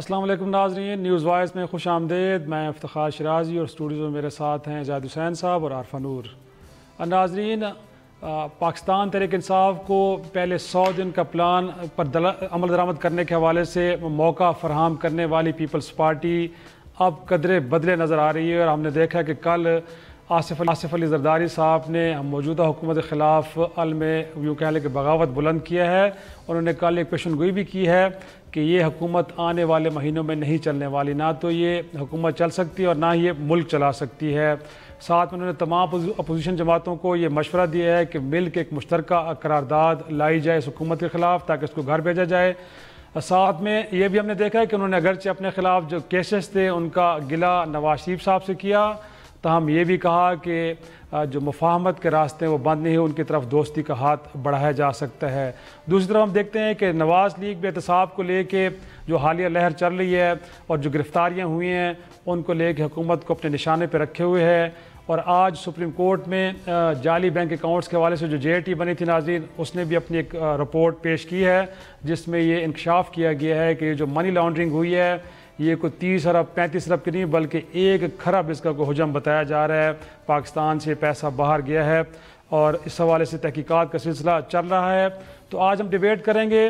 السلام علیکم ناظرین، نیوز وائس میں خوش آمدید۔ میں افتخار شرازی اور اسٹوڈیو میں میرے ساتھ ہیں زید حسین صاحب اور عارفہ نور۔ ناظرین، پاکستان تحریک انصاف کو پہلے 100 دن کا پلان پر عمل درآمد کرنے کے حوالے سے موقع فراہم کرنے والی پیپلز پارٹی اب قدرے بدلے نظر آ رہی ہے، اور ہم نے دیکھا کہ کل آصف علی زرداری صاحب نے موجودہ حکومت کے خلاف عالم یوں کہہ لیں کہ بغاوت بلند کیا ہے۔ انہوں نے کل ایک پیشن گوئی بھی کی ہے کہ یہ حکومت آنے والے مہینوں میں نہیں چلنے والی، نہ تو یہ حکومت چل سکتی اور نہ یہ ملک چلا سکتی ہے۔ ساتھ میں انہوں نے تمام اپوزیشن جماعتوں کو یہ مشورہ دیا ہے کہ مل کے ایک مشترکہ قرارداد لائی جائے اس حکومت کے خلاف تاکہ اس کو گھر بھیجا جائے۔ ساتھ میں یہ بھی ہم نے دیکھا ہے کہ انہوں نے اگرچہ اپنے خلاف جو کیسز تھے ان کا گلہ نواز شریف صاحب سے کیا، تاہم یہ بھی کہا کہ جو مفاہمت کے راستے وہ بند نہیں، ان کی طرف دوستی کا ہاتھ بڑھایا جا سکتا ہے۔ دوسری طرف ہم دیکھتے ہیں کہ نواز لیگ بے احتساب کو لے کے جو حالیہ لہر چل رہی ہے اور جو گرفتاریاں ہوئی ہیں ان کو لے کے حکومت کو اپنے نشانے پہ رکھے ہوئے ہے، اور آج سپریم کورٹ میں جعلی بینک اکاؤنٹس کے حوالے سے جو JIT بنی تھی ناظرین، اس نے بھی اپنی ایک رپورٹ پیش کی ہے جس میں یہ انکشاف کیا گیا ہے کہ یہ جو منی لانڈرنگ ہوئی ہے یہ کوئی 30 ارب 35 ارب کی نہیں بلکہ 1 کھرب اس کا کوئی حجم بتایا جا رہا ہے۔ پاکستان سے پیسہ باہر گیا ہے اور اس حوالے سے تحقیقات کا سلسلہ چل رہا ہے۔ تو آج ہم ڈیبیٹ کریں گے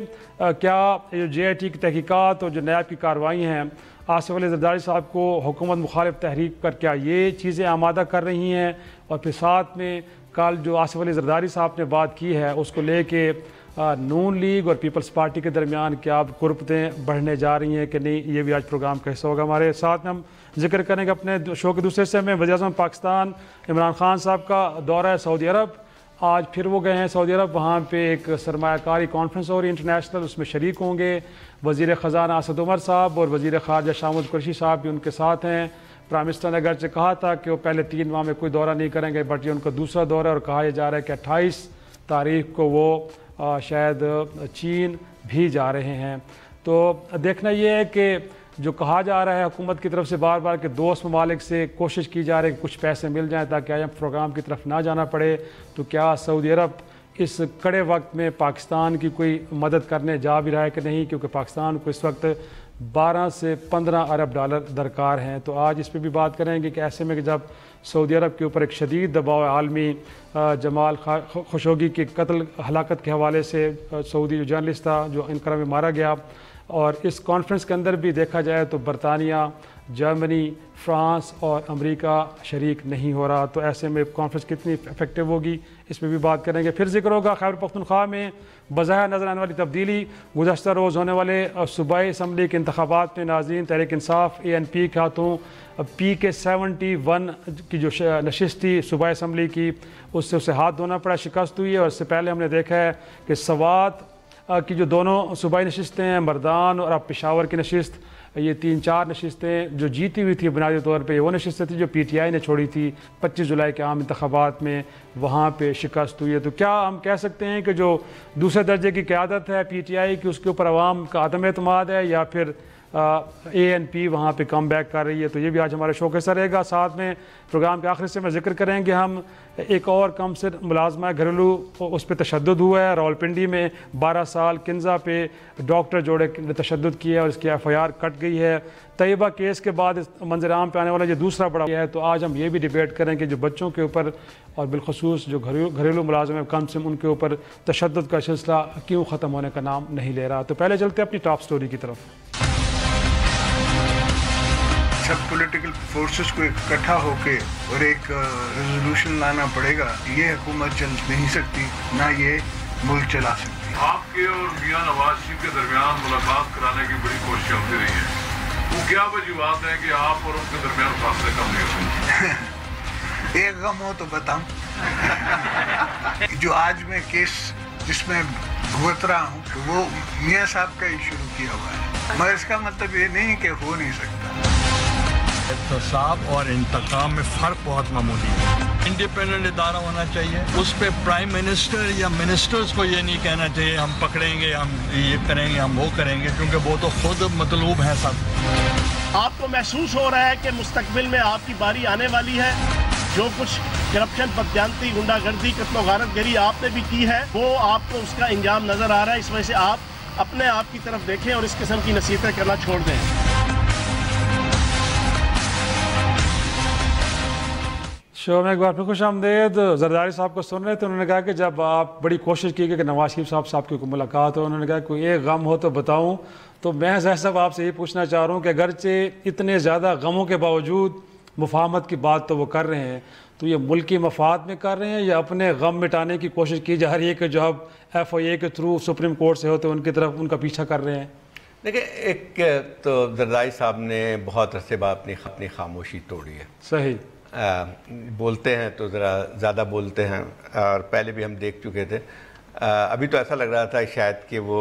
کیا جو JIT کی تحقیقات اور جو نیب کی کارروائی ہیں آصف علی زرداری صاحب کو حکومت مخالف تحریک پر کیا یہ چیزیں آمادہ کر رہی ہیں، اور پھر ساتھ میں کل جو آصف علی زرداری صاحب نے بات کی ہے اس کو لے کے نون لیگ اور پیپلز پارٹی کے درمیان کیا اب قربتیں بڑھنے جا رہی ہیں کہ نہیں، یہ بھی آج پروگرام کا حصہ ہوگا۔ ہمارے ساتھ میں ہم ذکر کریں گے اپنے شو کے دوسرے حصے میں وزیر اعظم پاکستان عمران خان صاحب کا دورہ ہے سعودی عرب۔ آج پھر وہ گئے ہیں سعودی عرب، وہاں پہ ایک سرمایہ کاری کانفرنس ہو رہی ہے انٹرنیشنل، اس میں شریک ہوں گے وزیر خزانہ اسد عمر صاحب اور وزیر خارجہ شاہ محمود قریشی صاحب بھی ان کے ساتھ ہیں۔ پرائم منسٹر نے اگرچہ کہا تھا کہ وہ پہلے 3 ماہ میں کوئی دورہ نہیں کریں گے، بٹ یہ ان کا دوسرا دورہ ہے، اور کہا یہ جا رہا ہے کہ 28 تاریخ کو وہ شاید چین بھی جا رہے ہیں۔ تو دیکھنا یہ ہے کہ جو کہا جا رہا ہے حکومت کی طرف سے بار بار کہ دوست ممالک سے کوشش کی جا رہی ہے کہ کچھ پیسے مل جائیں تاکہ IMF پروگرام کی طرف نہ جانا پڑے، تو کیا سعودی عرب اس کڑے وقت میں پاکستان کی کوئی مدد کرنے جا بھی رہا ہے کہ نہیں، کیونکہ پاکستان کو اس وقت 12 سے 15 ارب ڈالر درکار ہیں۔ تو آج اس پہ بھی بات کریں گے کہ ایسے میں کہ جب سعودی عرب کے اوپر ایک شدید دباؤ عالمی، جمال خشوگی کے قتل ہلاکت کے حوالے سے سعودی جو جرنلسٹ تھا جو انقرہ میں مارا گیا، اور اس کانفرنس کے اندر بھی دیکھا جائے تو برطانیہ، جرمنی، فرانس اور امریکہ شریک نہیں ہو رہا، تو ایسے میں کانفرنس کتنی افیکٹو ہوگی اس میں بھی بات کریں گے۔ پھر ذکر ہوگا خیبر پختونخوا میں بظاہر نظر آنے والی تبدیلی، گزشتہ روز ہونے والے صوبائی اسمبلی کے انتخابات میں ناظرین تحریک انصاف ANP کے ہاتھوں PK-71 کی جو نشست تھی صوبائی اسمبلی کی، اس سے اسے ہاتھ دھونا پڑا، شکست ہوئی ہے، اور اس سے پہلے ہم نے دیکھا ہے کہ سوات کی جو دونوں صوبائی نشستیں ہیں، مردان اور اب پشاور کی نشست، یہ 3-4 نشستیں جو جیتی ہوئی تھی بنیادی طور پہ، یہ وہ نشستیں تھیں جو PTI نے چھوڑی تھی 25 جولائی کے عام انتخابات میں، وہاں پہ شکست ہوئی ہے۔ تو کیا ہم کہہ سکتے ہیں کہ جو دوسرے درجے کی قیادت ہے PTI کی، اس کے اوپر عوام کا عدم اعتماد ہے، یا پھر ANP وہاں پہ کم بیک کر رہی ہے؟ تو یہ بھی آج ہمارے شو کا حصہ رہے گا۔ ساتھ میں پروگرام کے آخر سے میں ذکر کریں گے ہم ایک اور کم سن ملازمہ گھریلو اس پہ تشدد ہوا ہے راولپنڈی میں، 12 سال کنزا پہ ڈاکٹر جوڑے نے تشدد کیا اور اس کی FIR کٹ گئی ہے۔ طیبہ کیس کے بعد منظر عام پہ آنے والا یہ دوسرا بڑا ہے، تو آج ہم یہ بھی ڈیبیٹ کریں کہ جو بچوں کے اوپر اور بالخصوص جو گھریلو ملازم کم سن ان کے اوپر تشدد کا سلسلہ کیوں ختم ہونے کا نام نہیں لے رہا۔ تو پہلے چلتے ہیں اپنی ٹاپ سٹوری کی طرف۔ سب پولیٹیکل فورسز کو اکٹھا ہو کے اور ایک ریزولوشن لانا پڑے گا، یہ حکومت چل نہیں سکتی، نہ یہ ملک چلا سکتی۔ آپ کے اور میاں نواز شریف کے درمیان ملاقات کرانے کی بڑی کوششیں ہوتی رہی ہیں، وہ کیا وجوہات ہیں کہ آپ اور ان کے درمیان فاصلے کم نہیں ہوتے؟ ایک غم ہو تو بتاؤں، جو آج میں کیس جس میں بھگت رہا ہوں وہ میاں صاحب کا ہی شروع کیا ہوا ہے، مگر اس کا مطلب یہ نہیں کہ ہو نہیں سکتا۔ احتساب اور انتقام میں فرق بہت معمولی ہے۔ انڈیپینڈنٹ ادارہ ہونا چاہیے، اس پہ پرائم منسٹر یا منسٹرز کو یہ نہیں کہنا چاہیے ہم پکڑیں گے، ہم یہ کریں گے، ہم وہ کریں گے، کیونکہ وہ تو خود مطلوب ہیں سب۔ آپ کو محسوس ہو رہا ہے کہ مستقبل میں آپ کی باری آنے والی ہے، جو کچھ کرپشن، بددیانتی، غنڈہ گردی، قتل و غارت گری آپ نے بھی کی ہے، وہ آپ کو اس کا انجام نظر آ رہا ہے۔ اس وجہ سے آپ اپنے آپ کی طرف دیکھیں اور اس قسم کی نصیحتیں کرنا چھوڑ دیں۔ शो में एक बार फिर खुश आमदेद। जरदारी साहब को सुन रहे थे, उन्होंने कहा कि जब आप बड़ी कोशिश की कि नवाज शरीफ साहब से आपकी कोई मुलाकात हो, उन्होंने कहा कोई एक गम हो तो बताऊं। तो मैं ज़ाहिर साहब आपसे ये पूछना चाह रहा हूँ कि अगरचे इतने ज़्यादा गमों के बावजूद मुफाहमत की बात तो वो कर रहे हैं, तो ये मुल्की मफाद में कर रहे हैं या अपने गम मिटाने की कोशिश की जा रही है कि जो अब FIA के थ्रू सुप्रीम कोर्ट से होते उनकी तरफ उनका पीछा कर रहे हैं? देखिए, एक तो जरदारी साहब ने बहुत अरसे बाद अपनी खामोशी तोड़ी है। सही बोलते हैं तो ज़रा ज़्यादा बोलते हैं, और पहले भी हम देख चुके थे। अभी तो ऐसा लग रहा था शायद कि वो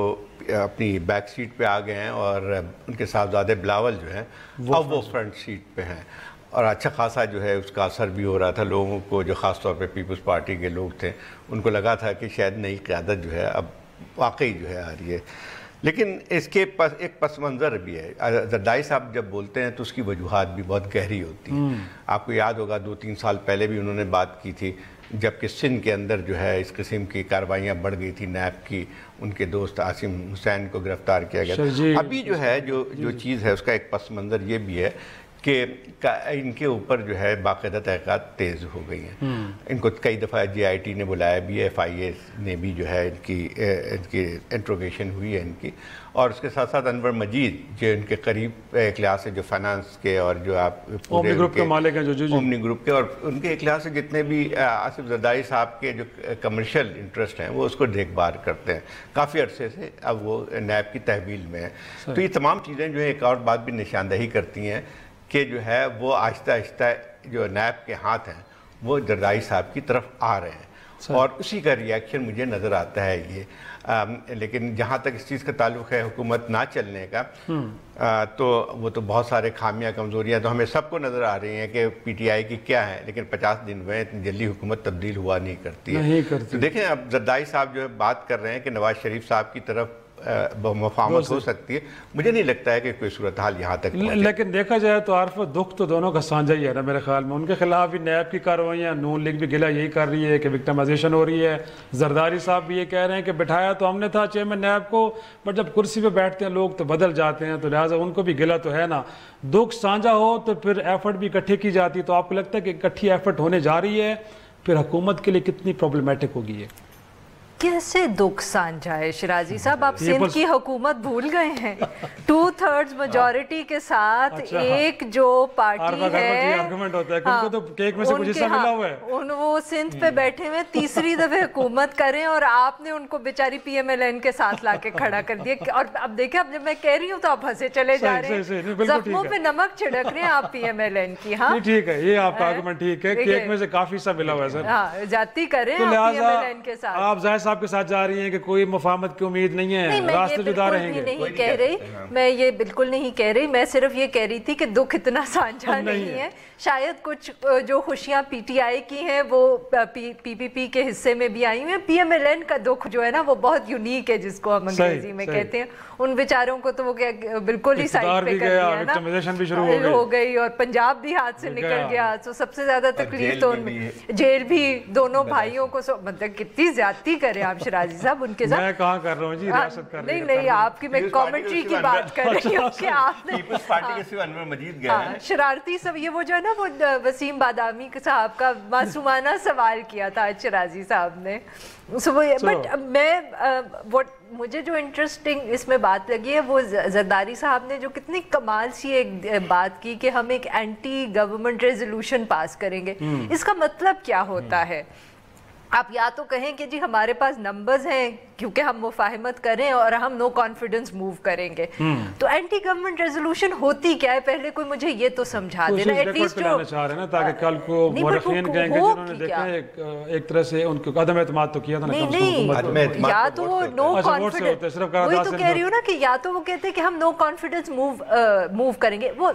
अपनी बैक सीट पे आ गए हैं और उनके साहबजादे बिलावल जो हैं अब वो फ्रंट सीट पे हैं, और अच्छा खासा जो है उसका असर भी हो रहा था लोगों को, जो ख़ास तौर पे पीपल्स पार्टी के लोग थे। उनको लगा था कि शायद नई क़यादत जो है अब वाकई जो है आ रही है। लेकिन इसके एक पस मंज़र भी है। जरदारी साहब जब बोलते हैं तो उसकी वजूहात भी बहुत गहरी होती हैं। आपको याद होगा 2-3 साल पहले भी उन्होंने बात की थी, जबकि सिंध के अंदर जो है इस किस्म की कार्रवाइयाँ बढ़ गई थी। नैब की उनके दोस्त आसिम हुसैन को गिरफ्तार किया गया। अभी जो है जो चीज़ है उसका एक पस मंज़र ये भी है कि इनके ऊपर जो है बाकायदा तहक़ीक़ात तेज़ हो गई हैं। इनको कई दफ़ा GIT ने बुलाया भी है, FIA ने भी जो है इनकी इंट्रोगेशन हुई है इनकी, और उसके साथ साथ अनवर मजीद जो इनके करीब एक लिहाज से जो फाइनेंस के और जो आप ओमनी ग्रुप के मालिक हैं, जो ओमनी ग्रुप के, और उनके एक लिहाज से जितने भी आसिफ जरदारी साहब के जो कमर्शियल इंटरेस्ट हैं वो उसको देखभाल करते हैं काफ़ी अरसे से। अब वो नैब की तहवील में है। तो ये तमाम चीज़ें जो है एक और बात भी निशानदही करती हैं कि जो है वो आहिस्ता आहिस्ता जो नैब के हाथ हैं वो जरदारी साहब की तरफ आ रहे हैं, और उसी का रिएक्शन मुझे नज़र आता है ये। लेकिन जहाँ तक इस चीज़ का ताल्लुक़ है हुकूमत ना चलने का, तो वो तो बहुत सारे खामियां कमज़ोरियाँ तो हमें सबको नज़र आ रही हैं कि PTI की क्या है, लेकिन 50 दिन में इतनी जल्दी हुकूमत तब्दील हुआ नहीं करती है। तो देखें, अब जरदारी साहब जो है बात कर रहे हैं कि नवाज शरीफ साहब की तरफ मुफाहमत हो सकती है। मुझे नहीं लगता है कि कोई सूरत हाल यहाँ तक लेकिन देखा जाए तो आरफ दुख तो दोनों का साझा ही है ना मेरे ख्याल में। उनके खिलाफ भी नैब की कार्रवाइयाँ, नून लीग भी गिला यही कर रही है कि विक्टिमाइजेशन हो रही है। जरदारी साहब भी ये कह रहे हैं कि बिठाया तो हमने था चेयरमैन नैब को, बट जब कुर्सी पे बैठते हैं लोग तो बदल जाते हैं, तो लिहाजा उनको भी गिला तो है ना। दुख साझा हो तो फिर एफर्ट भी इकट्ठे की जाती है। तो आपको लगता है कि इकट्ठी एफर्ट होने जा रही है, फिर हुकूमत के लिए कितनी प्रॉब्लमेटिक होगी ये? कैसे दुख साझा है शिराजी साहब? आप सिंध की हुकूमत भूल गए हैं। 2/3 मेजॉरिटी के साथ एक जो पार्टी है, तो केक में से कुछ हिस्सा मिला हुआ है, वो सिंध पे बैठे हुए तीसरी दफे हुकूमत करें, और आपने उनको बेचारी PMLN के साथ लाके खड़ा कर दिया। और अब देखिए, अब जब मैं कह रही हूँ तो आप हंसे चले जा रहे हैं, जख्मों पे नमक छिड़क रहे हैं आप PMLN की। हाँ ठीक है, ये आपका आर्गुमेंट ठीक है, केक में से काफी हिस्सा मिला हुआ है सर। हाँ, जाती करें PMLN के साथ। आप जाहिर साहब के साथ जा रही हैं कि कोई मुफाहमत की उम्मीद नहीं है, रास्ते जुदा रहेंगे? नहीं कह रही, मैं ये बिल्कुल नहीं कह रही। मैं सिर्फ ये कह रही थी कि दुख इतना साझा नहीं है। शायद कुछ जो खुशियां PTI की हैं वो PPP के हिस्से में भी आई हुई हैं। PMLN का दुख जो है ना वो बहुत यूनिक है, जिसको हम अंग्रेजी में कहते हैं। उन बेचारों को तो वो बिल्कुल ही साइड पे कर दिया ना, भी शुरू हो गई, और पंजाब भी हाथ से निकल गया। तो सबसे ज्यादा तकलीफ तो जेल भी दोनों भाइयों को, मतलब कितनी ज्यादती करें आप शिराजी साहब उनके साथ। मैं कहाँ कर रहा हूँ जी, रियासत कर रही है। नहीं, आपकी मैं कमेंट्री की बात कर रही हूँ कि आपने पीपल्स पार्टी के सिवा अनवर मजीद गए, शरारती सब ये वो जो है ना वो वसीम बादामी साहब का मासूमाना सवाल किया था शिराजी साहब ने। बट मैं मुझे जो इंटरेस्टिंग इसमें बात लगी है वो जरदारी साहब ने जो कितनी कमाल सी एक बात की कि हम एक एंटी गवर्नमेंट रेजोल्यूशन पास करेंगे। इसका मतलब क्या होता है? आप या तो कहें कि जी हमारे पास नंबर्स हैं क्योंकि हम मुफाहमत करें और हम नो कॉन्फिडेंस मूव करेंगे। तो एंटी गवर्नमेंट रेजोल्यूशन होती क्या है, पहले कोई मुझे ये तो समझा देना एटलीस्ट। जो चाह रहे हैं ना ताकि कल को मुरखीन कहेंगे जिन्होंने देखे एक तरह से उनके अदम एतमाद तो किया था ना। नहीं, या तो वो नो कॉन्फिडेंस, वही तो कह रही हूँ ना कि या तो वो कहते हैं कि हम नो कॉन्फिडेंस मूव करेंगे, वो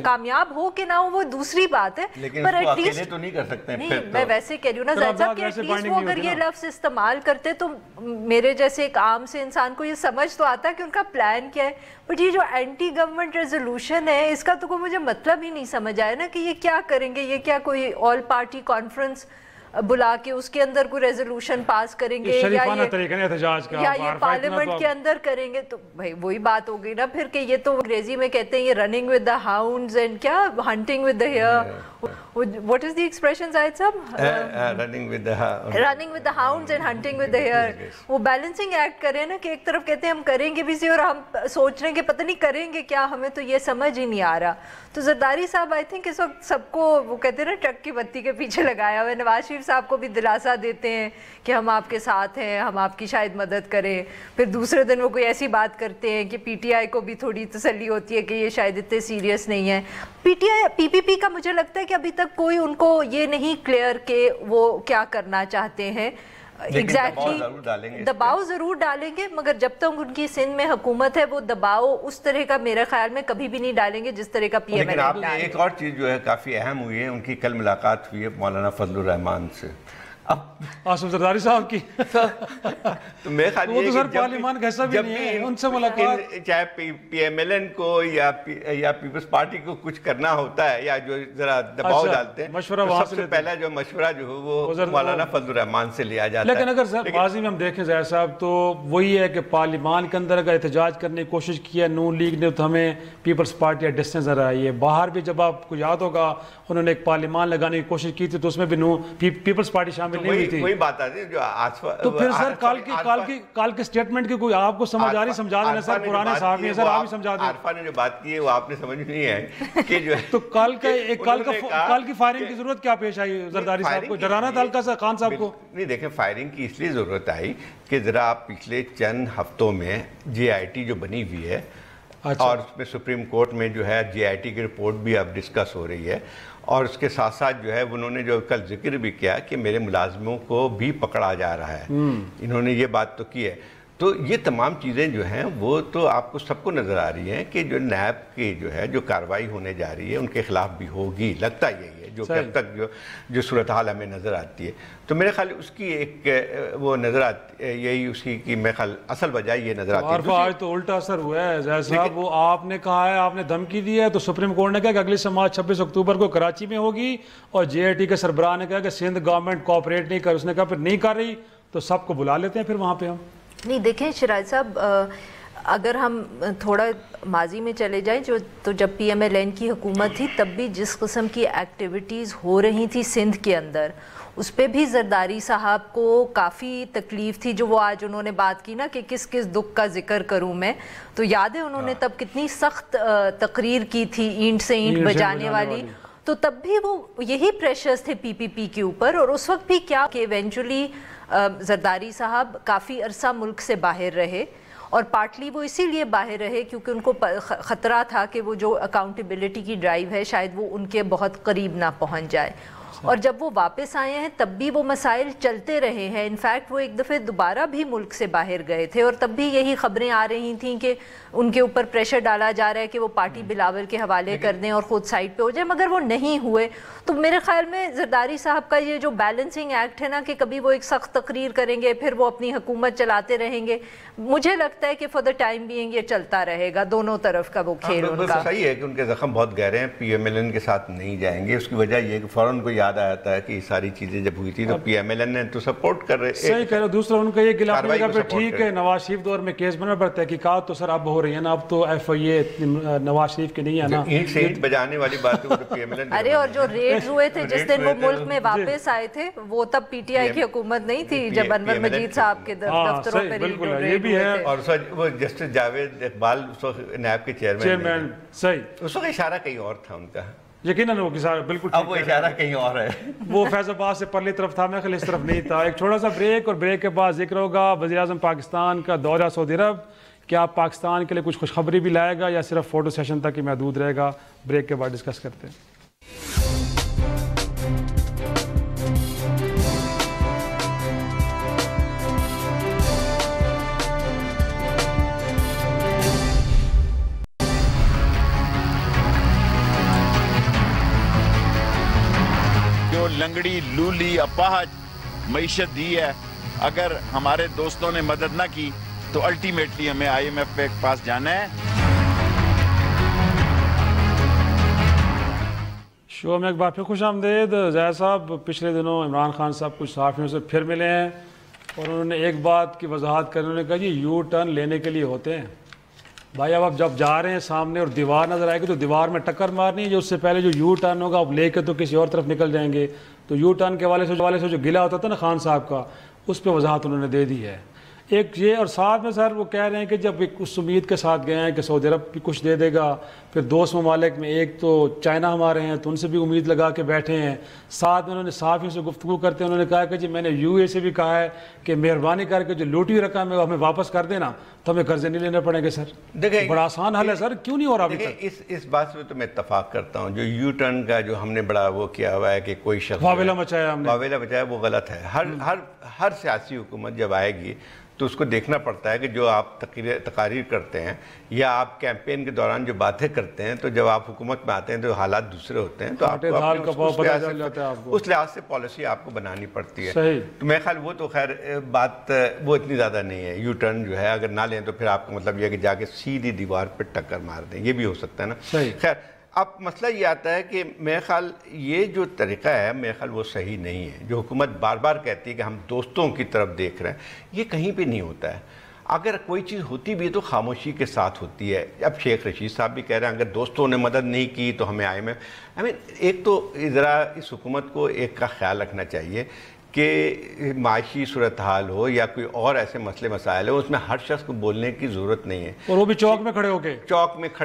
कामयाब हो कि ना हो वो दूसरी बात है, पर एटलीस्ट तो नहीं कर सकते। नहीं, मैं वैसे कह रही हूँ ना जब एटलीस्ट वो अगर ये लफ्ज इस्तेमाल करते तो मेरे जैसे एक आम से इंसान को ये समझ तो आता है कि उनका प्लान क्या है। बट ये जो एंटी गवर्नमेंट रेजोल्यूशन है इसका तो कोई मुझे मतलब ही नहीं समझ आया ना कि ये क्या करेंगे। ये क्या कोई ऑल पार्टी कॉन्फ्रेंस बुला के उसके अंदर कोई रेजोल्यूशन पास करेंगे या ये पार्लियामेंट के अंदर करेंगे, तो भाई वही बात हो गई ना फिर कि ये तो अंग्रेजी में कहते हैं ये running with the hounds and क्या hunting with the hare, what is the expression Zahid साहब? Running with the hounds and hunting with the hare. वो बैलेंसिंग एक्ट करें ना कि एक तरफ कहते हैं हम करेंगे भी सी और हम सोच रहे हैं कि पता नहीं करेंगे क्या, हमें तो ये समझ ही नहीं आ रहा। तो जरदारी साहब आई थिंक इस वक्त सबको वो कहते हैं ना ट्रक की बत्ती के पीछे लगाया हुआ है, नवाज शरीफ साहब को भी दिलासा देते हैं कि हम आपके साथ हैं, हम आपकी शायद मदद करें, फिर दूसरे दिन वो कोई ऐसी बात करते हैं कि पीटीआई को भी थोड़ी तसल्ली होती है कि ये शायद इतने सीरियस नहीं है। पीपीपी का मुझे लगता है कि अभी तक कोई उनको ये नहीं क्लियर कि वो क्या करना चाहते हैं एग्जैक्टली। दबाव जरूर डालेंगे, मगर जब तक उनकी सिंध में हुकूमत है वो दबाव उस तरह का मेरे ख्याल में कभी भी नहीं डालेंगे जिस तरह का पीएम। लेकिन आपने एक और चीज़ जो है काफ़ी अहम हुई है, उनकी कल मुलाकात हुई है मौलाना फजलुर रहमान से, आसिफ जरदारी साहब की तो मेरे ख्याल वो तो सर पार्लियामान कैसा भी नहीं है, उनसे मुलाकात चाहे पीएमएलएन को या पीपल्स पार्टी को कुछ करना होता है या जो जरा दबाव डालते हैं, मशवरा तो सबसे पहला जो मशवरा जो है वो मौलाना फजलुर रहमान से लिया जाता है। लेकिन अगर सर माजी में हम देखें ज़ाहिर साहब तो वही है कि पार्लियामान के अंदर अगर एहतजाज करने की कोशिश की है नून लीग ने तो हमें पीपल्स पार्टी या डिस्टेंस नजर आई है। बाहर भी जब आपको याद होगा उन्होंने एक पार्लियामान लगाने की कोशिश की थी तो उसमें भी पीपल्स पार्टी शामिल वही बात आती है जो तो फिर सर काल के स्टेटमेंट की कोई आपको समझ आ रही, समझा देना सर, पुराने साहब हैं सर, आप ही समझा दें। आरफा ने जो बात की है वो आपने समझ नहीं है कि जो है तो काल की फायरिंग की जरूरत क्या पेश आई जरदारी साहब को, डराना था हल्का सा खान साहब को? नहीं देखें, फायरिंग की इसलिए जरूरत आई कि जरा आप पिछले चंद हफ्तों में JIT जो बनी हुई है और उसमें सुप्रीम कोर्ट में जो है JIT की रिपोर्ट भी अब डिस्कस हो रही है और उसके साथ साथ जो है उन्होंने जो कल जिक्र भी किया कि मेरे मुलाजमों को भी पकड़ा जा रहा है, इन्होंने ये बात तो की है। तो ये तमाम चीज़ें जो हैं वो तो आपको सबको नज़र आ रही हैं कि जो नैब की जो है जो कार्रवाई होने जा रही है उनके खिलाफ भी होगी, लगता यही है जो अब तक जो सूरत हाल हमें नज़र आती है। तो मेरे ख्याल उसकी एक वो नज़र आती यही उसकी की मेरे ख्याल असल वजह ये नज़र आती है। आज तो उल्टा असर हुआ है जैसा वो आपने कहा है, आपने धमकी दी है तो सुप्रीम कोर्ट ने कहा कि अगली समाअत 26 अक्टूबर को कराची में होगी और JIT के सरबराह ने कहा कि सिंध गवर्नमेंट कोऑपरेट नहीं कर, उसने कहा फिर नहीं कर रही तो सबको बुला लेते हैं फिर वहाँ पे हम। नहीं देखें शिराज साहब, अगर हम थोड़ा माजी में चले जाएं तो जब PMLN की हुकूमत थी तब भी जिस किस्म की एक्टिविटीज़ हो रही थी सिंध के अंदर उस पर भी जरदारी साहब को काफ़ी तकलीफ़ थी। जो वो आज उन्होंने बात की ना कि किस किस दुख का जिक्र करूं मैं, तो याद है उन्होंने तब कितनी सख्त तकरीर की थी ईंट से ईंट बजाने वाली, तो तब भी वो यही प्रेशर्स थे PPP के ऊपर। और उस वक्त भी क्या कि इवेंचुअली जरदारी साहब काफ़ी अरसा मुल्क से बाहर रहे और पार्टली वो इसीलिए बाहर रहे क्योंकि उनको ख़तरा था कि वो जो अकाउंटेबिलिटी की ड्राइव है शायद वो उनके बहुत करीब ना पहुंच जाए। और जब वो वापस आए हैं तब भी वो मसाइल चलते रहे हैं। इनफैक्ट वो एक दफ़े दोबारा भी मुल्क से बाहर गए थे और तब भी यही खबरें आ रही थीं कि उनके ऊपर प्रेशर डाला जा रहा है कि वो पार्टी बिलावल के हवाले कर दें और ख़ुद साइड पे हो जाए, मगर वो नहीं हुए। तो मेरे ख्याल में जरदारी साहब का ये जो बैलेंसिंग एक्ट है ना कि कभी वो एक सख्त तकरीर करेंगे फिर वो अपनी हुकूमत चलाते रहेंगे, मुझे लगता है कि फॉर द टाइम बीइंग ये चलता रहेगा दोनों तरफ का वो खेल उनका। सही है कि उनके जख्म बहुत गहरे हैं, PMLN के साथ नहीं जाएंगे। उसकी वजह ये कि फ़ौरन को याद आया था कि सारी चीज़ें जब हुई थी तो PMLN ने तो सपोर्ट कर रहे। सही कह रहे हो। दूसरा उनका ये गिला ठीक है नवाज शरीफ दौर में केस बना पर तहकीकात तो सर अब हो रही है ना, अब तो FIA नवाज शरीफ की नहीं है ना, ईंट से ईंट बजाने वाली बात है तो PMLN। अरे और जो रेड हुए थे जिस दिन वो मुल्क में वापस आए थे वो तब PTI की हुकूमत नहीं थी जब अनवर मजीद साहब के दफ्तरों पे ये भी है। और वो जस्टिस जावेद इकबाल नैब के चेयरमैन, सही उस वक्त इशारा कहीं और था उनका, यकीनन वो किसान बिल्कुल अब वो इशारा कहीं और है। वो फैजाबाद से परली तरफ था, मैं ख्याल इस तरफ नहीं था। एक छोटा सा ब्रेक और ब्रेक के बाद जिक्र होगा वज़ीर-ए-आज़म पाकिस्तान का दौरा सऊदी अरब, क्या पाकिस्तान के लिए कुछ खुशखबरी भी लाएगा या सिर्फ फोटो सेशन तक ही महदूद रहेगा, ब्रेक के बाद डिस्कस करते हैं। लंगड़ी लूली अपाहज मईशत दी है, अगर हमारे दोस्तों ने मदद ना की तो अल्टीमेटली हमें IMF के पास जाना है। شو میں ایک بار پھر خوش آمدید. زید صاحب پچھلے دنوں عمران خان صاحب کچھ صحافیوں سے پھر ملے ہیں اور انہوں نے ایک بات کی وضاحت کر انہوں نے کہا جی یو ٹرن لینے کے لیے ہوتے ہیں بھائی. اب آپ جب جا رہے ہیں سامنے اور دیوار نظر آئے گی تو دیوار میں ٹکر مارنی ہے, جو اس سے پہلے جو یو ٹرن ہوگا آپ لے کے تو کسی اور طرف نکل جائیں گے. تو یو ٹرن کے والے سے جو گلا ہوتا تھا نا خان صاحب کا, اس پہ وضاحت انہوں نے دے دی ہے ایک یہ. اور ساتھ میں سر وہ کہہ رہے ہیں کہ جب اس امید کے ساتھ گئے ہیں کہ سعودی عرب بھی کچھ دے دے گا, پھر دوست ممالک میں ایک تو چائنا ہمارے ہیں تو ان سے بھی امید لگا کے بیٹھے ہیں. ساتھ میں انہوں نے صحافیوں سے گفتگو کرتے ہیں انہوں نے کہا کہ جی میں نے یو اے سے بھی کہا ہے کہ مہربانی کر کے جو لوٹی رقم ہے وہ ہمیں واپس کر دینا تو ہمیں قرضے نہیں لینے پڑیں گے. سر دیکھیں بڑا آسان حل ہے سر, کیوں نہیں ہو رہا ابھی تک؟ اس بات سے تو میں اتفاق کرتا ہوں. جو یو ٹرن کا جو ہم نے بڑا وہ کیا ہوا ہے کہ کوئی شخص واویلا مچایا وہ غلط ہے. ہر سیاسی حکومت جب آئے گی تو اس کو دیکھنا پڑتا ہے کہ جو آپ تقاریر کرتے ہیں یا آپ کیمپین کے دوران جو باتیں کرتے ہیں تو جب آپ حکومت میں آتے ہیں تو حالات دوسرے ہوتے ہیں, تو آپ اس لحاظ سے پالیسی آپ کو بنانی پڑتی ہے. تو میرے خیال وہ تو خیر بات وہ اتنی زیادہ نہیں ہے. یو ٹرن جو ہے اگر نہ لیں تو پھر آپ کا مطلب یہ ہے کہ جا کے سیدھی دیوار پہ ٹکر مار دیں, یہ بھی ہو سکتا ہے نا. خیر اب مسئلہ یہ آتا ہے کہ میرے خیال یہ جو طریقہ ہے میرے خیال وہ صحیح نہیں ہے. جو حکومت بار بار کہتی ہے کہ ہم دوستوں کی طرف دیکھ رہے ہیں, یہ کہیں پہ نہیں ہوتا ہے. اگر کوئی چیز ہوتی بھی ہے تو خاموشی کے ساتھ ہوتی ہے. اب شیخ رشید صاحب بھی کہہ رہے ہیں اگر دوستوں نے مدد نہیں کی تو ہمیں ایک تو ذرا اس حکومت کو ایک کا خیال رکھنا چاہیے کہ معاشی صورتحال ہو یا کوئی اور ایسے مسئلے مسائل ہو, اس میں ہر شخص کو بولنے کی ضرورت نہیں ہے. اور وہ بھی چوک میں کھڑے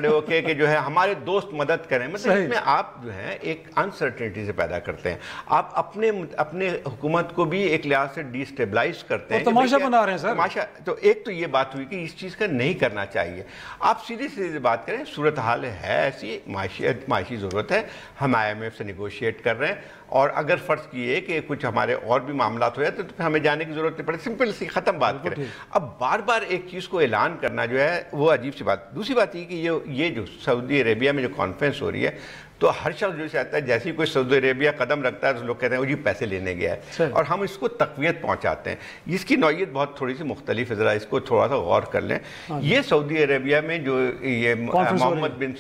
ہو کے کہ جو ہے ہمارے دوست مدد کریں. مطلب اس میں آپ جو ہے ایک انسرٹنٹی سے پیدا کرتے ہیں. آپ اپنے حکومت کو بھی ایک لحاظ سے ڈی اسٹیبلائز کرتے ہیں, تماشا بنا رہے ہیں سر. تماشا. تو ایک تو یہ بات ہوئی کہ اس چیز کا نہیں کرنا چاہیے. آپ سیدھی سیدھی بات کریں, صورتحال ہے ایسی, معاشی ضرورت ہے, ہم IMF سے نیگوشیٹ کر رہے ہیں, اور اگر فرض کیے کہ کچھ ہمارے اور بھی معاملات ہو جاتے تو پھر ہمیں جانے کی ضرورت نہیں پڑے. سمپل سی ختم بات کریں. اب بار بار ایک چیز کو اعلان کرنا جو ہے وہ عجیب سی بات. دوسری بات یہ کہ یہ جو سعودی عربیہ میں جو کانفرنس ہو رہی ہے تو ہر شخص جو چاہتا ہے جیسے ہی کوئی سعودی عربیہ قدم رکھتا ہے تو لوگ کہتے ہیں وہ جی پیسے لینے گیا ہے, اور ہم اس کو تقویت پہنچاتے ہیں. اس کی نوعیت بہت تھوڑی سی مختلف ہے, ذرا اس کو تھوڑا سا غور کر لیں. یہ سعودی عربیہ میں جو یہ محمد بن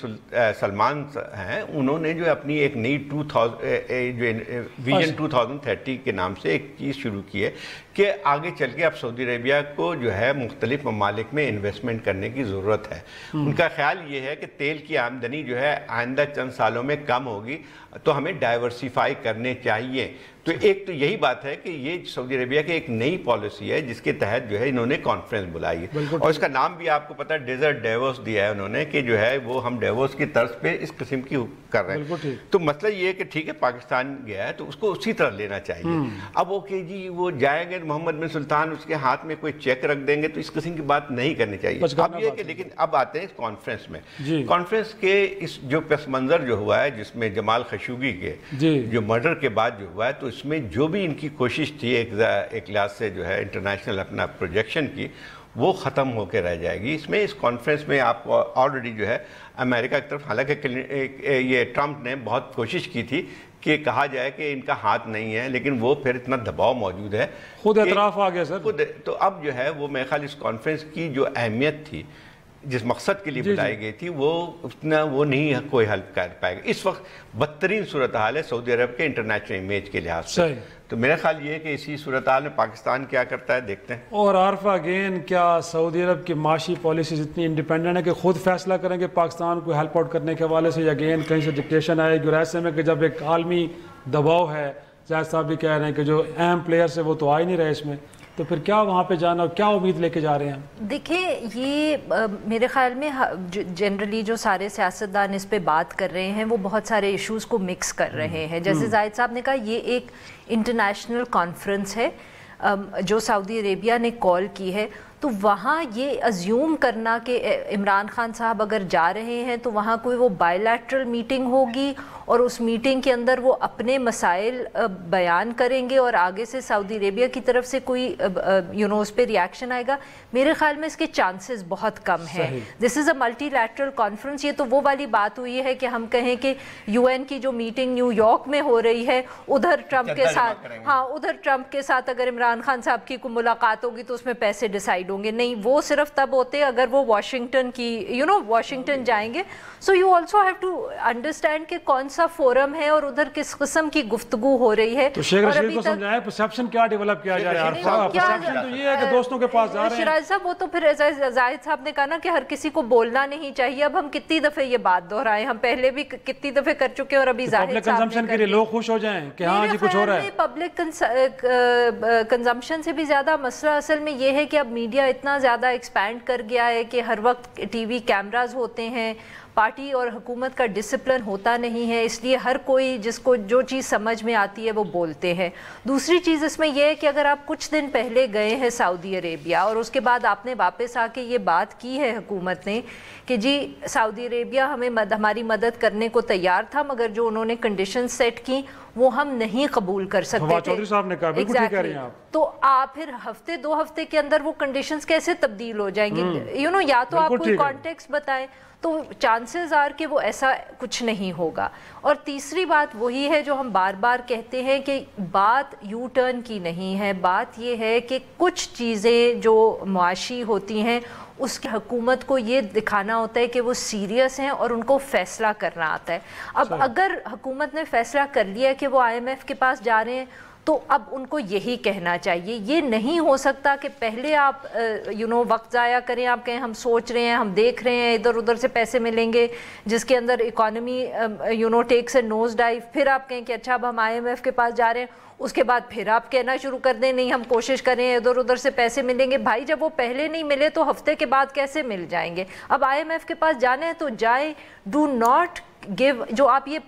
سلمان ہیں, انہوں نے جو اپنی ایک نئی ویژن 2030 کے نام سے ایک چیز شروع کی ہے کہ آگے چل کے اب سعودی عربیہ کو جو ہے مختلف ممالک میں انویسٹمنٹ کرنے کی ضرورت ہے. ان کا خیال یہ ہے کہ تیل کی آمدنی جو ہے آئندہ چند سالوں میں کم ہوگی تو ہمیں ڈائیورسیفائی کرنے چاہیے. تو ایک تو یہی بات ہے کہ یہ سعودی عربیہ کی ایک نئی پالیسی ہے جس کے تحت جو ہے انہوں نے کانفرنس بلائی ہے, اور اس کا نام بھی آپ کو پتہ ہے ڈیزرٹ ڈیووس دیا ہے انہوں نے, کہ جو ہے وہ ہم ڈیووس کی طرز پہ اس قسم کی کر رہے ہیں. تو مسئلہ یہ ہے کہ ٹھیک ہے پاکستان گیا ہے تو اس کو اسی طرح لینا چاہیے. اب وہ کہ جی وہ جائیں گے محمد بن سلطان اس کے ہاتھ میں کوئی چیک رکھ دیں گے تو اس قسم کی بات نہیں کرنی چاہیے. اب یہ کہ لیکن اب آتے ہیں اس کانفرنس میں. کانفرنس کے اس جو پس منظر جو ہوا ہے جس میں جمال خشوگی کے جو مرڈر کے بعد جو ہوا ہے, تو اس میں جو بھی ان کی کوشش تھی ایک لحاظ سے جو ہے انٹرنیشنل اپنا پروجیکشن کی, وہ ختم ہو کے رہ جائے گی. اس کانفرنس میں آپ کو آلریڈی جو ہے امریکہ کی طرف, حالانکہ یہ ٹرمپ نے بہت کوشش کی تھی کہ کہا جائے کہ ان کا ہاتھ نہیں ہے, لیکن وہ پھر اتنا دباؤ موجود ہے, خود اعتراف آ گیا سر. تو اب جو ہے وہ میرے خیال اس کانفرنس کی جو اہمیت تھی, جس مقصد کے لیے بلائی گئی تھی, وہ نہیں کوئی حل کر پائے گا. اس وقت بدترین صورتحال ہے سعودی عرب کے انٹرنیشنل امیج کے لحاظ سے. تو میرا خیال یہ ہے کہ اسی صورتحال میں پاکستان کیا کرتا ہے دیکھتے ہیں. اور عارفہ اگین کیا سعودی عرب کی معاشی پالیسیز اتنی انڈیپینڈنٹ ہے کہ خود فیصلہ کریں گے پاکستان کو ہیلپ آؤٹ کرنے کے حوالے سے, یا اگین کہیں سے ڈکٹیشن آئے گی؟ اور ایسے میں کہ جب ایک عالمی دباؤ ہے, زید صاحب بھی کہہ رہے ہیں کہ جو اہم پلیئرس ہیں وہ تو آ ہی نہیں رہے اس میں, تو پھر کیا وہاں پہ جانا اور کیا امید لے کے جا رہے ہیں؟ دیکھیں یہ میرے خیال میں جنرلی جو سارے سیاستدان اس پہ بات کر رہے ہیں وہ بہت سارے ایشوز کو مکس کر رہے ہیں. جیسے زاہد صاحب نے کہا یہ ایک انٹرنیشنل کانفرنس ہے جو سعودی عربیہ نے کال کی ہے, تو وہاں یہ ازیوم کرنا کہ عمران خان صاحب اگر جا رہے ہیں تو وہاں کوئی وہ بائی لیٹرل میٹنگ ہوگی اور اس میٹنگ کے اندر وہ اپنے مسائل بیان کریں گے اور آگے سے سعودی عربیہ کی طرف سے کوئی اس پہ ریاکشن آئے گا, میرے خیال میں اس کے چانسز بہت کم ہیں. دس از اے ملٹی لیٹرل کانفرنس. یہ تو وہ والی بات ہوئی ہے کہ ہم کہیں کہ UN کی جو میٹنگ نیو یارک میں ہو رہی ہے ادھر ٹرمپ کے ساتھ, ادھر ٹرمپ کے ساتھ اگر عمران خان صاحب کی کوئی ملاقات ہوگی تو اس میں پیسے ڈیسائیڈ साइड होंगे, नहीं, वो सिर्फ तब होते अगर वो वाशिंगटन की वाशिंगटन जाएंगे। So you also have to understand कि कौन सा फोरम है और उधर किस किस्म की गुफ्तगू हो रही है। तो शेख रशीद को समझाएं परसेप्शन क्या डेवलप किया जा रहा है। परसेप्शन तो ये है कि दोस्तों के पास जा रहे हैं। शिराज साहब, वो तो फिर जाहिद साहब ने कहा ना कि हर किसी को बोलना नहीं चाहिए। अब हम कितनी दफे ये बात दोहराएं, हम पहले भी कितनी दफे कर चुके हैं और अभी जाहिद साहब कंजम्पशन के लिए लोग खुश हो जाएं कि हाँ जी कुछ हो रहा है। पब्लिक कंजम्पशन से भी ज्यादा मसला असल में ये है कि अब मीडिया इतना ज्यादा एक्सपैंड कर गया है कि हर वक्त टीवी कैमराज होते हैं, पार्टी और हुकूमत का डिसिप्लिन होता नहीं है, इसलिए हर कोई जिसको जो चीज़ समझ में आती है वो बोलते हैं। दूसरी चीज़ इसमें यह है कि अगर आप कुछ दिन पहले गए हैं सऊदी अरेबिया और उसके बाद आपने वापस आके ये बात की है हुकूमत ने कि जी सऊदी अरेबिया हमारी मदद करने को तैयार था, मगर जो उन्होंने कंडीशन सेट की वो हम नहीं कबूल कर सकते थे। साहब ने कहा, बिल्कुल ठीक कह रही हैं आप। तो आप फिर हफ्ते 2 हफ्ते के अंदर वो कंडीशंस कैसे तब्दील हो जाएंगी? या तो आप कोई कॉन्टेक्स्ट बताएं, तो चांसेस आर कि वो ऐसा कुछ नहीं होगा। और तीसरी बात वही है जो हम बार बार कहते हैं कि बात यू टर्न की नहीं है, बात ये है कि कुछ चीज़ें जो मुआशी होती हैं उसकी हुकूमत को ये दिखाना होता है कि वो सीरियस हैं और उनको फैसला करना आता है। अब अगर हुकूमत ने फैसला कर लिया कि वो IMF के पास जा रहे हैं तो अब उनको यही कहना चाहिए। ये नहीं हो सकता कि पहले आप वक्त ज़ाया करें, आप कहें हम सोच रहे हैं, हम देख रहे हैं, इधर उधर से पैसे मिलेंगे जिसके अंदर economy takes a nose dive, फिर आप कहें कि अच्छा अब हम IMF के पास जा रहे हैं, उसके बाद फिर आप कहना शुरू कर दें नहीं हम कोशिश करें, इधर उधर से पैसे मिलेंगे। भाई जब वो पहले नहीं मिले तो हफ्ते के बाद कैसे मिल जाएंगे? अब IMF के पास जाना है तो जाए, डू नॉट गिव जो आप ये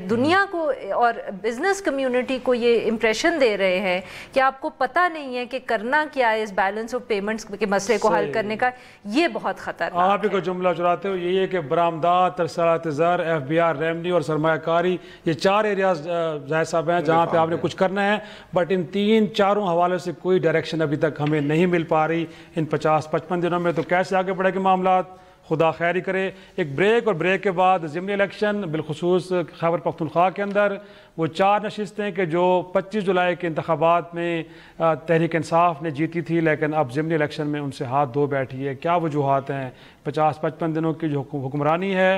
दुनिया को और बिजनेस कम्युनिटी को ये इम्प्रेशन दे रहे हैं कि आपको पता नहीं है कि करना क्या है इस बैलेंस ऑफ पेमेंट्स के मसले को हल करने का, ये बहुत खतरनाक है। आप ही को जुमला चुराते हो ये है कि बरामदात, तरसालत ज़र, FBR, रेवन्यू और सरमायाकारी, ये 4 एरियाज जाहिद साहब हैं जहाँ पे आपने कुछ करना है, बट इन 3-4 हवाले से कोई डायरेक्शन अभी तक हमें नहीं मिल पा रही इन 50-55 दिनों में। तो कैसे आगे बढ़ेंगे मामला? खुदा खैरी करे। एक ब्रेक, और ब्रेक के बाद ज़िमनी इलेक्शन बिलखुसूस खैबर पख्तूनख्वा के अंदर वो 4 नशिस्तें कि जो 25 जुलाई के इंतखाबात में तहरीक इंसाफ ने जीती थी, लेकिन अब ज़िमनी इलेक्शन में उनसे हाथ धो बैठी है। क्या वजूहात हैं? 50-55 दिनों की जो हुक्मरानी है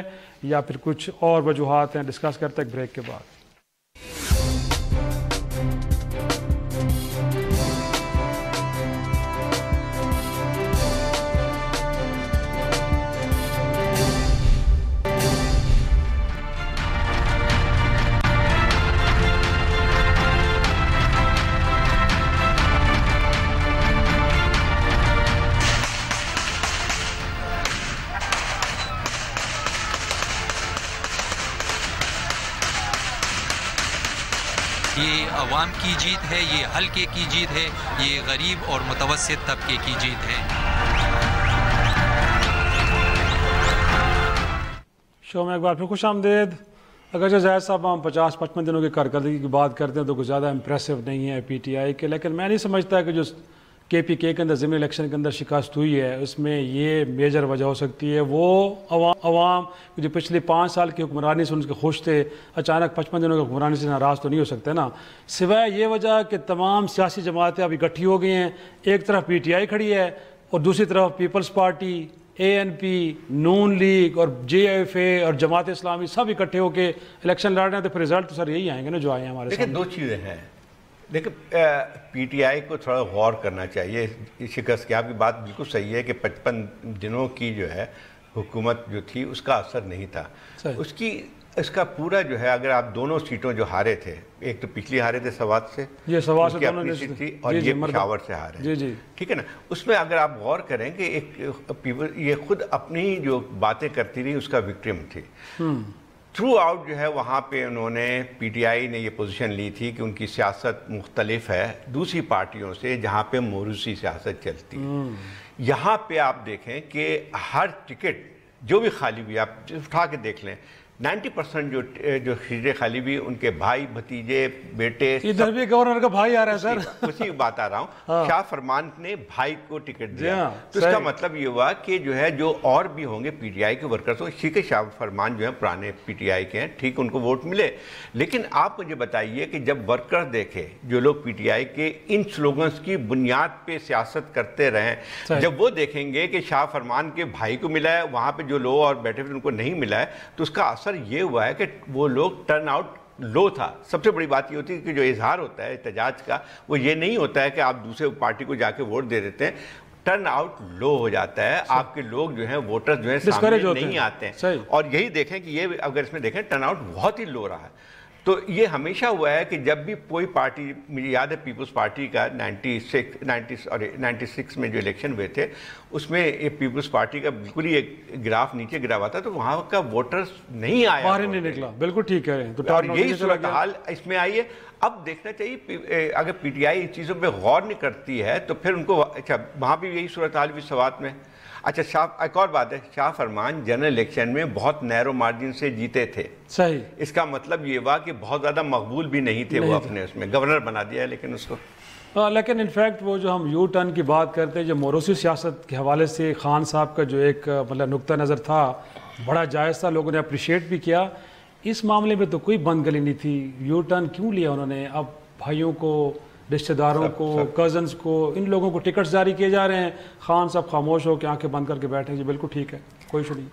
या फिर कुछ और वजूहात हैं? डिस्कस करते हैं ब्रेक के बाद। ये अवाम की जीत है, ये हल्के की जीत है, ये गरीब और मुतवस्सित तबके की जीत है। शो में एक बार फिर खुश आमदेद। अगर जाहिद साहब हम 50-55 दिनों की कारकर्दगी की बात करते हैं तो कुछ ज़्यादा इम्प्रेसिव नहीं है PTI के, लेकिन मैं नहीं समझता कि जो KPK के अंदर ज़िमनी इलेक्शन के अंदर शिकस्त हुई है उसमें ये मेजर वजह हो सकती है। वो अवाम जो पिछले 5 साल की हुक्मरानी से उनके खुश थे, अचानक 55 दिनों की हुक्मरानी से नाराज़ तो नहीं हो सकते ना, सिवाय ये वजह कि तमाम सियासी जमातें अब इकट्ठी हो गई हैं। एक तरफ PTI खड़ी है और दूसरी तरफ पीपल्स पार्टी, ANP, नून लीग और JFA और जमात इस्लामी सब इकट्ठे होकर इलेक्शन लड़ रहे हैं। तो फिर रिजल्ट तो सर यही आएंगे ना जो आए हैं हमारे। देखिए 2 चीज़ें हैं। देखिए PTI को थोड़ा गौर करना चाहिए शिकस्त की। आपकी बात बिल्कुल सही है कि 55 दिनों की जो है हुकूमत जो थी उसका असर नहीं था। इसका पूरा जो है, अगर आप दोनों सीटों जो हारे थे, एक तो पिछली हारे थे सवात से, ये सवात से अपनी सीट थी, और ये पेशावर से हारे, ठीक है ना। उसमें अगर आप गौर करें कि एक ये खुद अपनी जो बातें करती रही उसका विक्टिम थी। थ्रू आउट जो है वहाँ पे उन्होंने PTI ने ये पोजीशन ली थी कि उनकी सियासत मुख्तलिफ है दूसरी पार्टियों से जहाँ पे मोरूसी सियासत चलती है। यहाँ पे आप देखें कि हर टिकट जो भी खाली हुई, आप उठा के देख लें, 90% जो सीटें खाली भी उनके भाई भतीजे बेटे, इधर भी गवर्नर का भाई आ रहा है सर, उसी बात आ रहा हूँ। शाह फरमान ने भाई को टिकट दिया, तो इसका मतलब ये हुआ कि जो है जो और भी होंगे पीटीआई के वर्कर्स, तो इसी के शाह फरमान जो है पुराने पीटीआई के हैं, ठीक उनको वोट मिले। लेकिन आप मुझे बताइए कि जब वर्कर देखे जो लोग पीटीआई के इन स्लोगन्स की बुनियाद पे सियासत करते रहे, जब वो देखेंगे कि शाह फरमान के भाई को मिला है, वहाँ पे जो लोग और बैठे हुए उनको नहीं मिला है, तो उसका असर ये हुआ है कि वो लोग टर्न आउट लो था। सबसे बड़ी बात ये होती है कि जो इजहार होता है एहतजाज का, वो ये नहीं होता है कि आप दूसरे पार्टी को जाके वोट दे देते हैं, टर्न आउट लो हो जाता है, आपके लोग जो हैं वोटर्स जो हैं सामने नहीं आते हैं। और यही देखें कि ये अगर इसमें देखें टर्न आउट बहुत ही लो रहा है। तो ये हमेशा हुआ है कि जब भी कोई पार्टी, मुझे याद है पीपल्स पार्टी का 96 में जो इलेक्शन हुए थे, उसमें ये पीपल्स पार्टी का बिल्कुल ही एक ग्राफ नीचे गिरा हुआ था, तो वहाँ का वोटर्स नहीं आया, बाहर नहीं निकला, बिल्कुल ठीक कह रहे हैं। तो और यही सूरत हाल इसमें आई है। अब देखना चाहिए अगर पीटीआई इन चीज़ों पे गौर नहीं करती है तो फिर उनको, अच्छा वहाँ भी यही सूरत हाल भी सवात में। अच्छा एक और बात है, शाह फरमान जनरल इलेक्शन में बहुत नैरो मार्जिन से जीते थे, सही। इसका मतलब ये हुआ कि बहुत ज़्यादा मकबूल भी नहीं थे वो अपने उसमें, गवर्नर बना दिया है लेकिन उसको। लेकिन इनफैक्ट वो जो हम यू टर्न की बात करते हैं, जो मोरूसी सियासत के हवाले से खान साहब का जो एक मतलब नुक्ता नज़र था, बड़ा जायज़ था, लोगों ने अप्रिशिएट भी किया। इस मामले में तो कोई बंद गली नहीं थी, यू टर्न क्यों लिया उन्होंने? अब भाइयों को, रिश्तेदारों को, कज़न्स को, इन लोगों को टिकट्स जारी किए जा रहे हैं, खान साहब खामोश हो के आंखें बंद करके बैठे, जी बिल्कुल ठीक है, कोई इशू नहीं।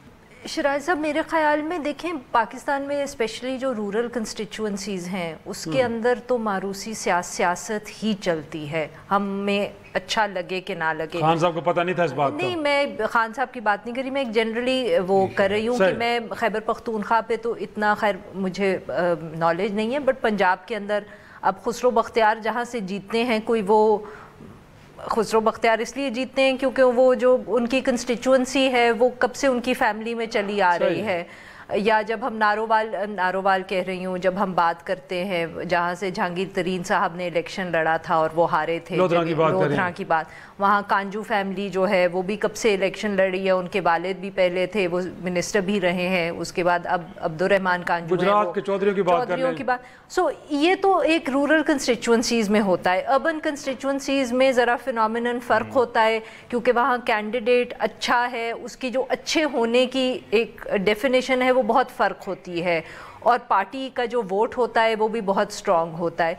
शिराज साहब, मेरे ख्याल में देखें, पाकिस्तान में स्पेशली जो रूरल कंस्टिट्यूंसीज़ हैं उसके अंदर तो मारूसी सियासत ही चलती है, हमें अच्छा लगे कि ना लगे। खान साहब को पता नहीं था इस बात का? नहीं, मैं खान साहब की बात नहीं करी, मैं एक जनरली वो कर रही हूँ कि मैं खैबर पख्तूनख्वा पे तो इतना खैर मुझे नॉलेज नहीं है, बट पंजाब के अंदर अब खुसरो बख्तियार जहाँ से जीतते हैं, कोई वो खुसरो बख्तियार इसलिए जीतते हैं क्योंकि वो जो उनकी कंस्टिट्यूंसी है वो कब से उनकी फैमिली में चली आ रही है। या जब हम नारोवाल कह रही हूँ, जब हम बात करते हैं जहाँ से जहांगीर तरीन साहब ने इलेक्शन लड़ा था और वो हारे थे, लोधरा की बात, वहाँ कांजू फैमिली जो है वो भी कब से इलेक्शन लड़ी है, उनके वालिद भी पहले थे, वो मिनिस्टर भी रहे हैं, उसके बाद अब अब्दुर्रहमान कांजू, गुजरात के चौधरियों की बात। सो ये तो एक रूरल कंस्टिट्यूंसीज में होता है। अर्बन कंस्टिट्यूंसीज में ज़रा फिनोमिनन फ़र्क होता है क्योंकि वहाँ कैंडिडेट अच्छा है, उसकी जो अच्छे होने की एक डेफिनेशन है वो बहुत फ़र्क होती है, और पार्टी का जो वोट होता है वो भी बहुत स्ट्रॉन्ग होता है।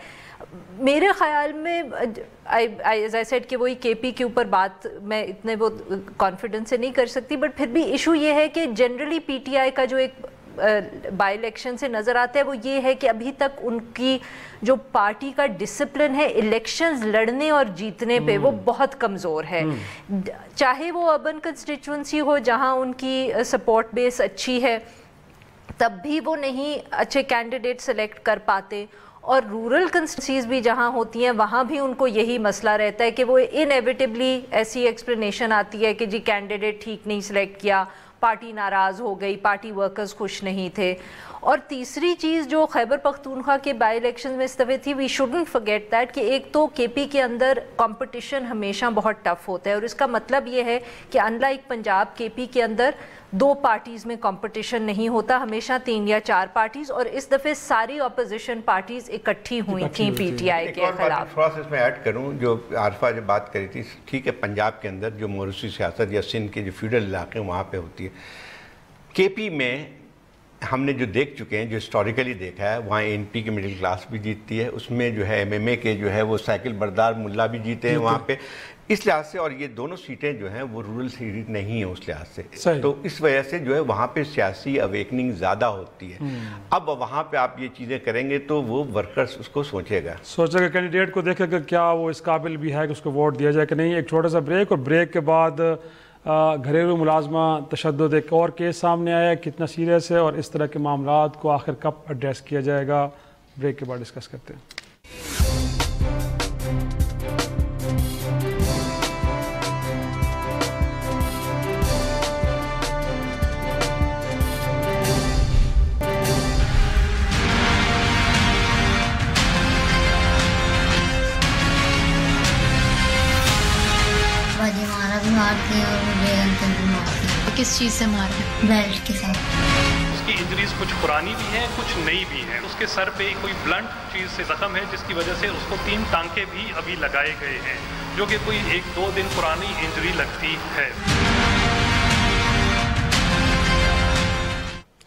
मेरे ख़्याल में एज आई सेड कि वही केपी के ऊपर बात मैं इतने वो कॉन्फिडेंस से नहीं कर सकती, बट फिर भी इशू ये है कि जनरली पीटीआई का जो एक बाई इलेक्शन से नज़र आता है वो ये है कि अभी तक उनकी जो पार्टी का डिसिप्लिन है इलेक्शंस लड़ने और जीतने पे वो बहुत कमज़ोर है। चाहे वो अर्बन कंस्टिट्यूंसी हो जहां उनकी सपोर्ट बेस अच्छी है, तब भी वो नहीं अच्छे कैंडिडेट सेलेक्ट कर पाते, और रूरल कंस्टिट्यूंसीज भी जहाँ होती हैं वहाँ भी उनको यही मसला रहता है कि वो इनएविटेबली ऐसी एक्सप्लेनेशन आती है कि जी कैंडिडेट ठीक नहीं सिलेक्ट किया, पार्टी नाराज़ हो गई, पार्टी वर्कर्स खुश नहीं थे। और तीसरी चीज़ जो खैबर पख्तूनख्वा के बाई इलेक्शन में इस दफ़े थी, वी शुडंट फॉरगेट दैट कि एक तो केपी के अंदर कंपटीशन हमेशा बहुत टफ होता है, और इसका मतलब ये है कि अनलाइक पंजाब, केपी के अंदर 2 पार्टीज़ में कंपटीशन नहीं होता, हमेशा 3 या 4 पार्टीज़, और इस दफ़े सारी अपोजिशन पार्टीज़ इकट्ठी हुई थी पीटीआई के खिलाफ। थोड़ा सा इसमें ऐड करूँ, जो आरफा जब बात करी थी, ठीक है पंजाब के अंदर जो मोरूसी सियासत या सिंध के जो फ्यूडल इलाके वहाँ पर होती है, केपी में हमने जो देख चुके हैं, जो हिस्टोरिकली देखा है, वहाँ एनपी की मिडिल क्लास भी जीतती है, उसमें जो है एमएमए के जो है वो साइकिल बरदार मुल्ला भी जीते हैं वहाँ पे, इस लिहाज से, और ये दोनों सीटें जो हैं वो रूरल सीट नहीं है उस लिहाज से, तो इस वजह से जो है वहाँ पे सियासी अवेकनिंग ज़्यादा होती है। अब वहाँ पे आप ये चीज़ें करेंगे तो वो वर्कर्स उसको सोचेगा कैंडिडेट को देखेगा क्या वो इस काबिल भी है कि उसको वोट दिया जाए कि नहीं। एक छोटा सा ब्रेक, और ब्रेक के बाद घरेलू मुलाजमा तशद्दुद एक और केस सामने आया, कितना सीरियस है और इस तरह के मामलात को आखिर कब एड्रेस किया जाएगा, ब्रेक के बाद डिस्कस करते हैं। मारती है और मुझे अंकल भी मारती है। किस चीज़ से मारा? बेल्ट के साथ। उसकी इंजरीज कुछ पुरानी भी हैं, कुछ नई भी हैं। उसके सर पे कोई ब्लंट चीज़ से ज़ख्म है जिसकी वजह से उसको 3 टांके भी अभी लगाए गए हैं, जो कि कोई 1-2 दिन पुरानी इंजरी लगती है।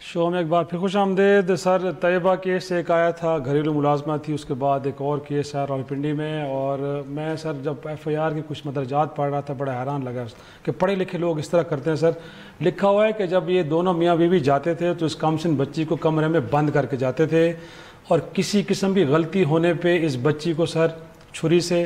शो में एक बार फिर खुश आमदेद। सर, तैयबा केस एक आया था, घरेलू मुलाजमत थी, उसके बाद एक और केस है रावलपिंडी में, और मैं सर जब FIR के कुछ मदरजात पढ़ रहा था बड़ा हैरान लगा कि पढ़े लिखे लोग इस तरह करते हैं। सर, लिखा हुआ है कि जब ये दोनों मियाँ बीवी जाते थे तो इस कमसिन बच्ची को कमरे में बंद करके जाते थे, और किसी किस्म की गलती होने पर इस बच्ची को सर छुरी से,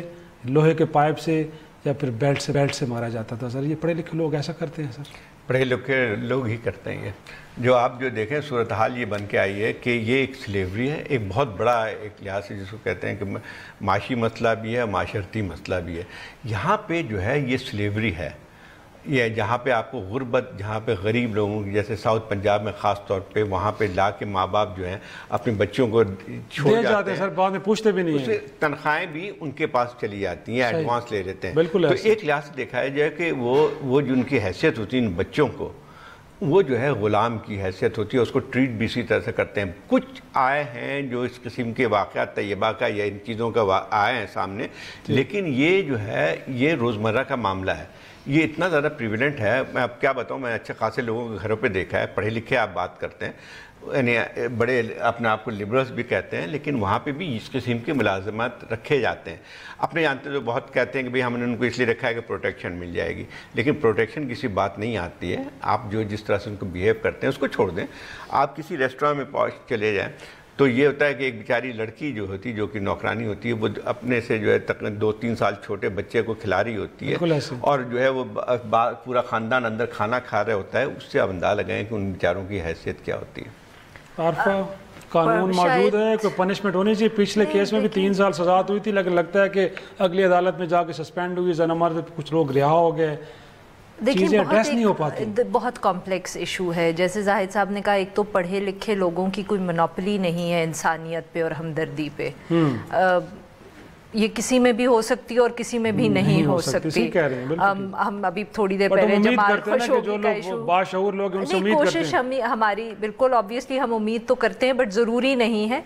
लोहे के पाइप से या फिर बेल्ट से मारा जाता था। सर, ये पढ़े लिखे लोग ऐसा करते हैं? सर, पढ़े लिखे लोग ही करते हैं। जो आप जो देखें सूरत हाल ये बन के आई है कि ये एक स्लेवरी है, एक बहुत बड़ा एक लिहाज से जिसको कहते हैं कि माशी मसला भी है, माशरती मसला भी है। यहाँ पे जो है ये स्लेवरी है, ये जहाँ पे आपको गुर्बत, जहाँ पे गरीब लोगों की, जैसे साउथ पंजाब में ख़ास तौर पे वहाँ पे ला के माँ बाप जो हैं अपने बच्चों को छोड़ जाते हैं। सर, बाद में पूछते भी नहीं हैं। तनख्वाहें भी उनके पास चली जाती हैं, एडवांस ले लेते हैं। बिल्कुल। तो एक लिहाज से देखा जाए कि वो जो उनकी हैसियत होती है इन बच्चों को, वो जो है ग़ुलाम की हैसियत होती है, उसको ट्रीट भी इसी तरह से करते हैं। कुछ आए हैं जो इस किस्म के वाक़यात तैयबा का या इन चीज़ों का आए हैं सामने, लेकिन ये जो है ये रोज़मर्रा का मामला है, ये इतना ज़्यादा प्रिविलेंट है। मैं अब क्या बताऊँ, मैं अच्छे खासे लोगों के घरों पे देखा है, पढ़े लिखे आप बात करते हैं, यानी बड़े अपने आप को लिबरल्स भी कहते हैं, लेकिन वहाँ पे भी इस किस्म के मुलाजमत रखे जाते हैं। अपने जानते तो बहुत कहते हैं कि भाई हमने उनको इसलिए रखा है कि प्रोटेक्शन मिल जाएगी, लेकिन प्रोटेक्शन किसी बात नहीं आती है। आप जो जिस तरह से उनको बिहेव करते हैं उसको छोड़ दें। आप किसी रेस्टोरेंट में चले जाएँ तो ये होता है कि एक बेचारी लड़की जो होती है, जो कि नौकरानी होती है, वो अपने से जो है तकरीबन 2-3 साल छोटे बच्चे को खिला रही होती है, और जो है वो पूरा ख़ानदान अंदर खाना खा रहा होता है। उससे अब अंदाज़ा लगाएं कि उन बेचारों की हैसियत क्या होती है। आरफा, कानून मौजूद है, कोई पनिशमेंट होनी चाहिए। पिछले केस में भी 3 साल सजा हुई थी, लेकिन लगता है कि अगली अदालत में जाके सस्पेंड हुई, ज़नमर्द कुछ लोग रिहा हो गए। देखिए, बहुत कॉम्प्लेक्स इशू है। जैसे जाहिद साहब ने कहा, एक तो पढ़े लिखे लोगों की कोई मोनोपोली नहीं है इंसानियत पे और हमदर्दी पे। ये किसी में भी हो सकती है और किसी में भी नहीं हो सकती। हम अभी थोड़ी देर पहले जमाल खशोगी का इशू, बाशऊर लोग उनसे उम्मीद करते हैं। कोशिश हमारी बिल्कुल ऑब्वियसली हम उम्मीद तो करते हैं, बट ज़रूरी नहीं है।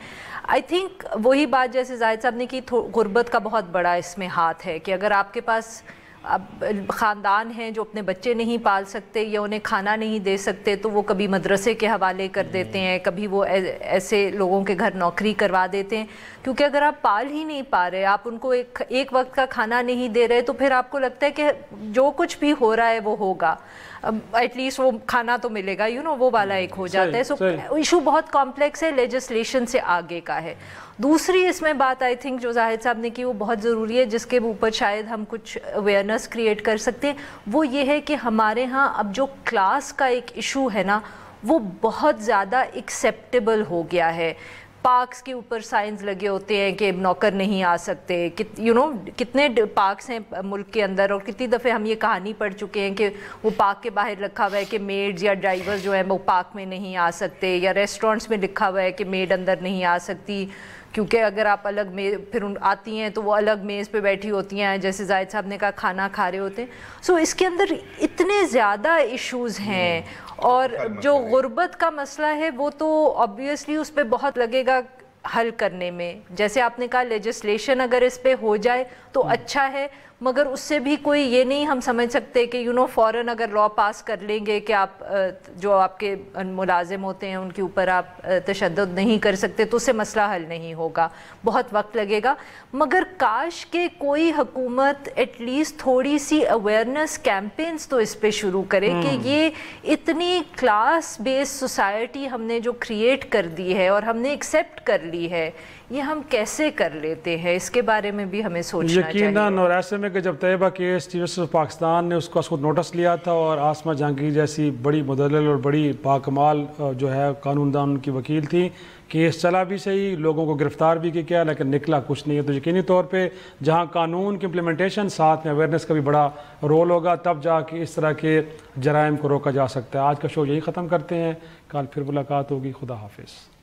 आई थिंक वही बात जैसे जाहिद साहब ने की, गुर्बत का बहुत बड़ा इसमें हाथ है कि अगर आपके पास अब ख़ानदान हैं जो अपने बच्चे नहीं पाल सकते या उन्हें खाना नहीं दे सकते, तो वो कभी मदरसे के हवाले कर देते हैं, कभी वो ऐसे लोगों के घर नौकरी करवा देते हैं, क्योंकि अगर आप पाल ही नहीं पा रहे, आप उनको एक वक्त का खाना नहीं दे रहे, तो फिर आपको लगता है कि जो कुछ भी हो रहा है वो होगा, एटलीस्ट वो खाना तो मिलेगा, वो वाला एक हो जाता है। सो इशू बहुत कॉम्प्लेक्स है, लेजिस्लेशन से आगे का है। दूसरी इसमें बात आई थिंक जो जाहिद साहब ने की वो बहुत ज़रूरी है, जिसके ऊपर शायद हम कुछ अवेयरनेस क्रिएट कर सकते हैं, वो ये है कि हमारे यहाँ अब जो क्लास का एक इशू है ना, वो बहुत ज़्यादा एक्सेप्टेबल हो गया है। पार्क्स के ऊपर साइंस लगे होते हैं कि नौकर नहीं आ सकते, कितने पार्क्स हैं मुल्क के अंदर, और कितनी दफ़े हम ये कहानी पढ़ चुके हैं कि वो पार्क के बाहर रखा हुआ है कि मेड्स या ड्राइवर्स जो है वो पार्क में नहीं आ सकते, या रेस्टोरेंट्स में लिखा हुआ है कि मेड अंदर नहीं आ सकती, क्योंकि अगर आप अलग फिर आती हैं तो वो अलग मेज़ पे बैठी होती हैं, जैसे जाहिद साहब ने कहा खाना खा रहे होते हैं। सो इसके अंदर इतने ज़्यादा इश्यूज़ हैं, और जो गुर्बत का मसला है वो तो ऑब्वियसली उस पर बहुत लगेगा हल करने में। जैसे आपने कहा लेजिस्लेशन अगर इस पे हो जाए तो अच्छा है, मगर उससे भी कोई ये नहीं हम समझ सकते कि फ़ौरन अगर लॉ पास कर लेंगे कि आप जो आपके मुलाजिम होते हैं उनके ऊपर आप तशद्दुद नहीं कर सकते, तो उससे मसला हल नहीं होगा, बहुत वक्त लगेगा। मगर काश के कोई हुकूमत एटलीस्ट थोड़ी सी अवेयरनेस कैंपेन्स तो इस पे शुरू करे कि ये इतनी क्लास बेस्ड सोसाइटी हमने जो क्रिएट कर दी है और हमने एक्सेप्ट कर ली है, ये हम कैसे कर लेते हैं, इसके बारे में भी हमें सोचना चाहिए। यकीनन, और ऐसे में कि जब Tayyaba case chief justice Pakistan ने उसको नोटिस लिया था, और आसमा जहांगीर जैसी बड़ी मुदल्लिल और बड़ी बाकमाल जो है कानूनदान की वकील थी, केस चला भी सही, लोगों को गिरफ्तार भी किया, लेकिन निकला कुछ नहीं है। तो यकीनी तौर पे जहां कानून की इम्प्लीमेंटेशन साथ में अवेयरनेस का भी बड़ा रोल होगा, तब जाके इस तरह के जराइम को रोका जा सकता है। आज का शो यही ख़त्म करते हैं, कल फिर मुलाकात होगी। खुदा हाफिज़।